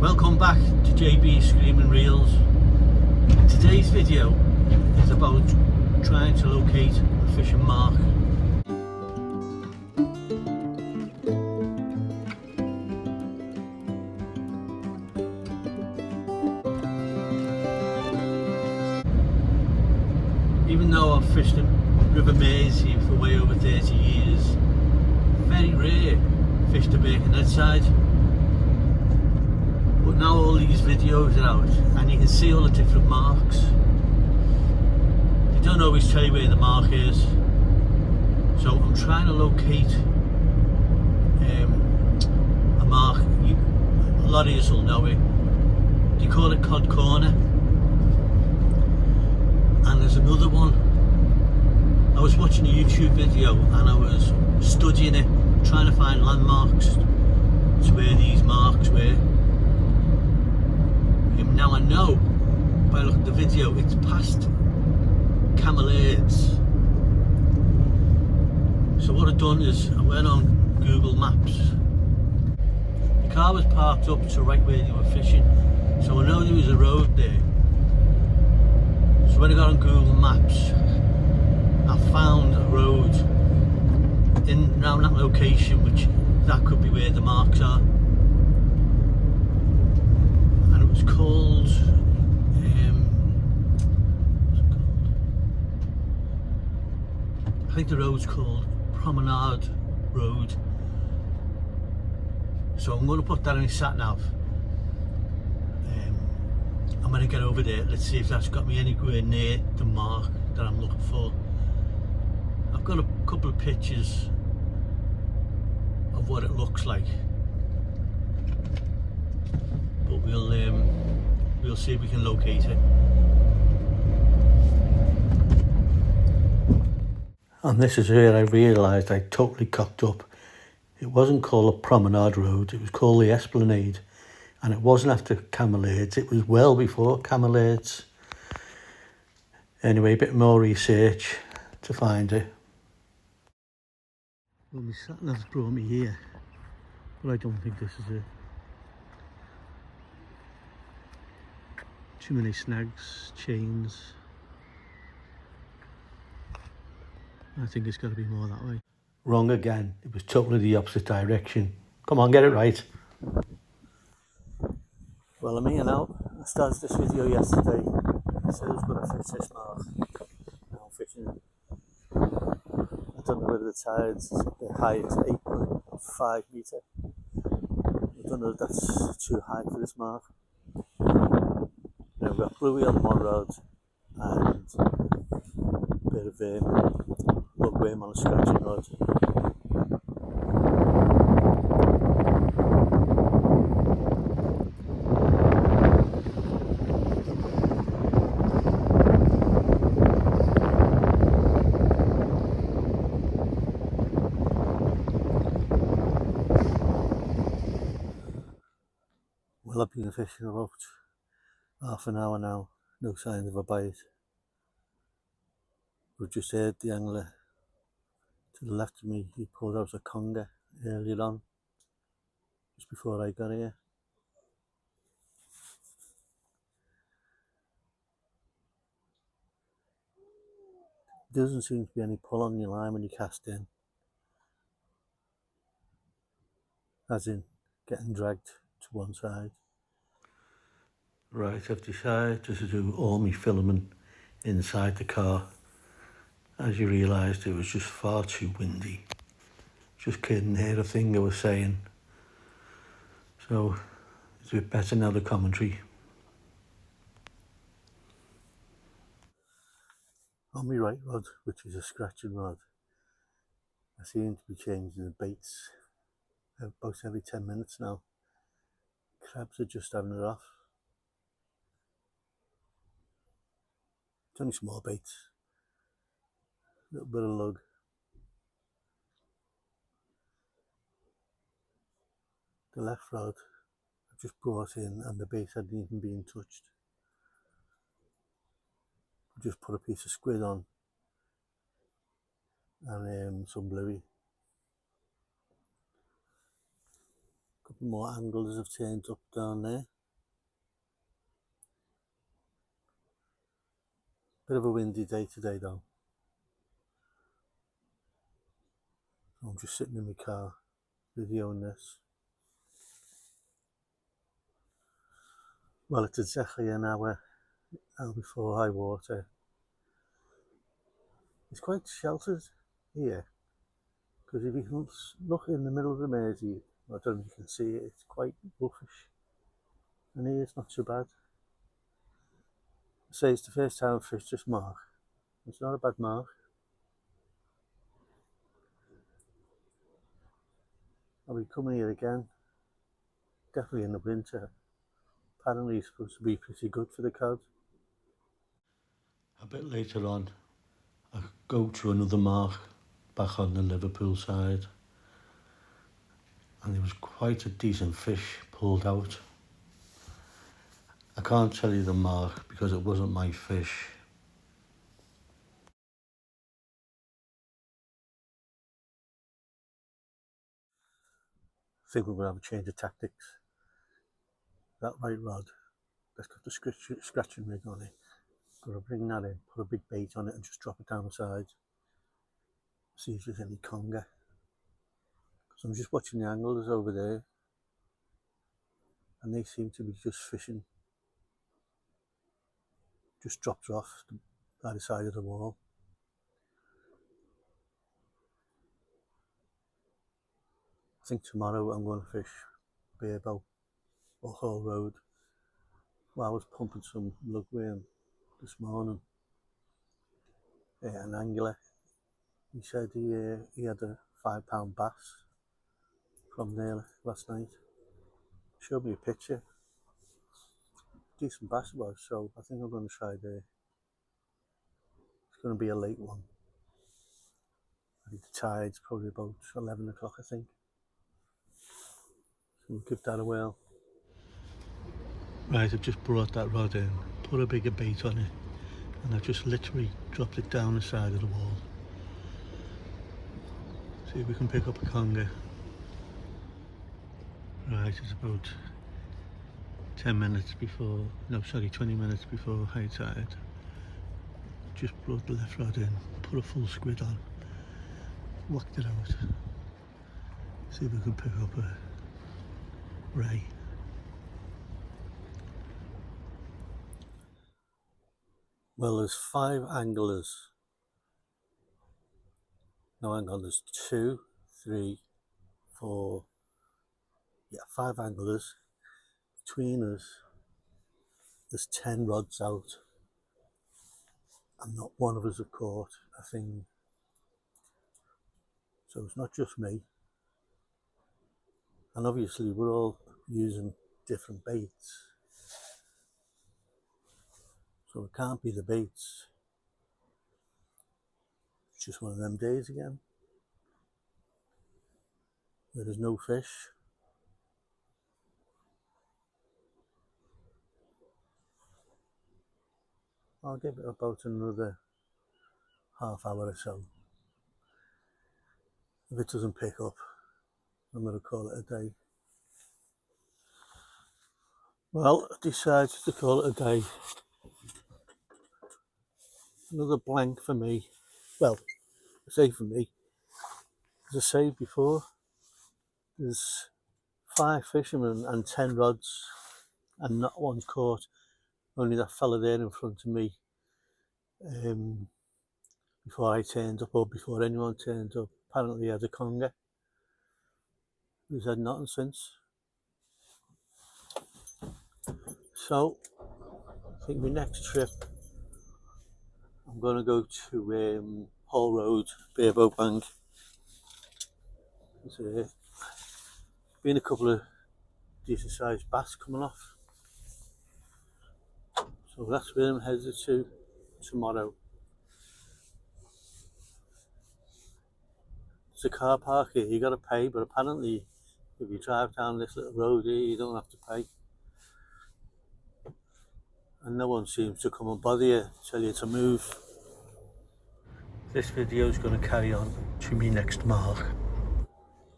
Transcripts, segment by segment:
Welcome back to JBs Screaming REALS. Today's video is about trying to locate a fishing mark. Even though I've fished the River Mersey for way over 30 years, very rare fish to bake on that side. But now all these videos are out and you can see all the different marks. They don't always tell you where the mark is. So I'm trying to locate a mark. A lot of you will know it. They call it Cod Corner. And there's another one. I was watching a YouTube video and I was studying it, trying to find landmarks to where these marks were. Now I know by looking at the video it's past Camellards. So what I've done is I went on Google Maps. The car was parked up to right where they were fishing, so I know there was a road there. So when I got on Google Maps, I found a road in around that location, which that could be where the marks are. It's called, I think the road's called Promenade Road. So I'm going to put that in my sat nav. I'm going to get over there. Let's see if that's got me anywhere near the mark that I'm looking for. I've got a couple of pictures of what it looks like. But we'll see if we can locate it. And this is where I realised I totally cocked up. It wasn't called a Promenade Road, it was called the Esplanade. And it wasn't after Camellards, it was well before Camellards. Anyway, a bit more research to find it. Well, my sat nav's brought me here, but I don't think this is it. Too many snags, chains. I think it's got to be more that way. Wrong again. It was totally the opposite direction. Come on, get it right. Well, I'm here now. I started this video yesterday. I said I was going to fish this mark. Now I'm fishing it. I don't know whether the tide's the high, it's 8.5 metre. I don't know if that's too high for this mark. We've got bluey on one rod and a bit of lugworm on a scratching rod. Well, I've been fishing about half an hour now, no signs of a bite. We've just heard the angler to the left of me, he pulled out a conger earlier on, just before I got here. There doesn't seem to be any pull on your line when you cast in, as in getting dragged to one side. Right, I've decided to do all my filming inside the car. As you realised, it was just far too windy. Just couldn't hear a thing I was saying. So it's a bit better now, the commentary. On my right rod, which is a scratching rod, I seem to be changing the baits about every 10 minutes now. Crabs are just having it off. It's only small baits, a little bit of lug. The left rod I've just brought in and the bait hadn't even been touched. I just put a piece of squid on and some bluey. More anglers have turned up down there. Bit of a windy day today though. I'm just sitting in my car videoing this. Well, it's exactly an hour before high water. It's quite sheltered here, because if you can look in the middle of the Mersey, I don't know if you can see it, it's quite roughish. And here it's not so bad. I say it's the first time I've fished this mark. It's not a bad mark. I'll be coming here again, definitely in the winter. Apparently it's supposed to be pretty good for the cod. A bit later on, I go to another mark back on the Liverpool side, and there was quite a decent fish pulled out. I can't tell you the mark because it wasn't my fish. I think we're going to have a change of tactics. That right rod, that's got the scratching rig on it. Got to bring that in, put a big bait on it and just drop it down the side. See if there's any conger. Because I'm just watching the anglers over there, and they seem to be just fishing. Just dropped off by the side of the wall. I think tomorrow I'm going to fish Barebow or Hall Road. Well, I was pumping some lugworm this morning. An angler. He said he had a £5 bass from there last night. Showed me a picture. Decent bass it was, so I think I'm going to try there. It's going to be a late one. I think the tide's probably about 11 o'clock, I think. So we'll give that a whirl. Right, I've just brought that rod in, put a bigger bait on it, and I've just literally dropped it down the side of the wall. See if we can pick up a conger. Right, it's about 20 minutes before high tide. Just brought the left rod in, put a full squid on, whacked it out. See if we can pick up a ray. Well, there's 5 anglers. No, hang on, there's 2, 3, 4, 5 anglers. Between us, there's 10 rods out, and not one of us have caught a thing. So it's not just me. And obviously we're all using different baits. So it can't be the baits. It's just one of them days again, where there's no fish. I'll give it about another half hour or so. If it doesn't pick up, I'm going to call it a day. Well, I decided to call it a day. Another blank for me. Well, I say for me. As I said before, there's 5 fishermen and 10 rods, and not one's caught. Only that fella there in front of me. Before I turned up, or before anyone turned up, apparently he had a conger. He's had nothing since. So, I think my next trip, I'm going to go to Hall Road, Barebow Bank. There's been a couple of decent sized bass coming off. So that's where I'm headed to tomorrow. It's a car park here, you got to pay, but apparently if you drive down this little road here, you don't have to pay. And no one seems to come and bother you, tell you to move. This video is going to carry on to me next mark.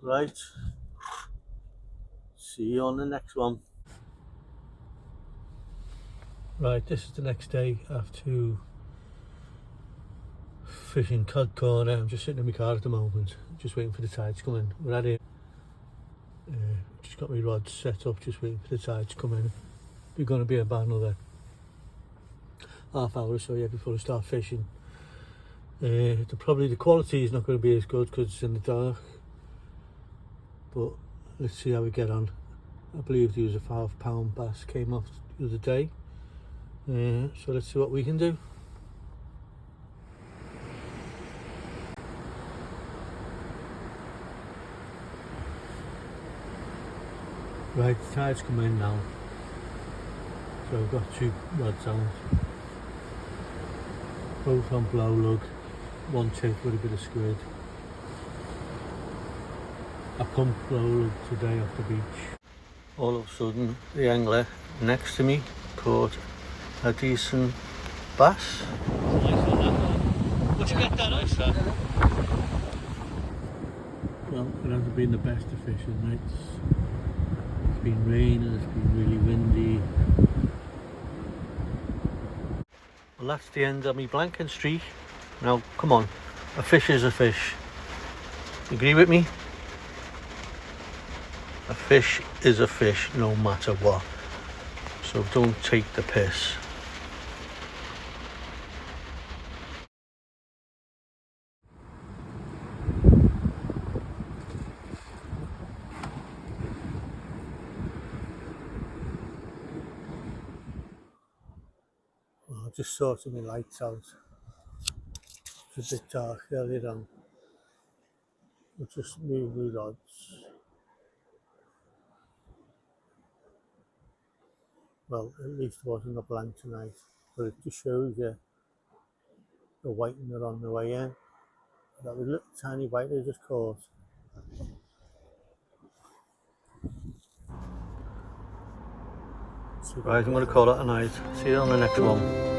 Right, See you on the next one. Right, this is the next day after fishing Cod Corner. I'm just sitting in my car at the moment, just waiting for the tide to come in. We're at it. Just got my rods set up, just waiting for the tide to come in. We're going to be about another half hour or so yet before we start fishing. The quality is not going to be as good because it's in the dark, but let's see how we get on. I believe there was a £5 bass came off the other day, so let's see what we can do. Right, the tide's come in now, so I've got 2 rods on, both on blow lug, one tip with a bit of squid. I pumped blow lug today off the beach. All of a sudden, the angler next to me caught a decent bass. Nice on that one. What'd you get that nice at? Well, it hasn't been the best of fishing nights. It's been raining, it's been really windy. Well, that's the end of my blanking streak. Now, come on, a fish is a fish. Agree with me? A fish is a fish no matter what. So don't take the piss. Well, I just sorted my lights out. It's a bit dark earlier on. I'll just move my rods. Well, at least it wasn't a blank tonight, but it just shows you the whiting are on the way in. That was a little tiny white I just caught. Right, I'm going to call it a night. See you on the next one.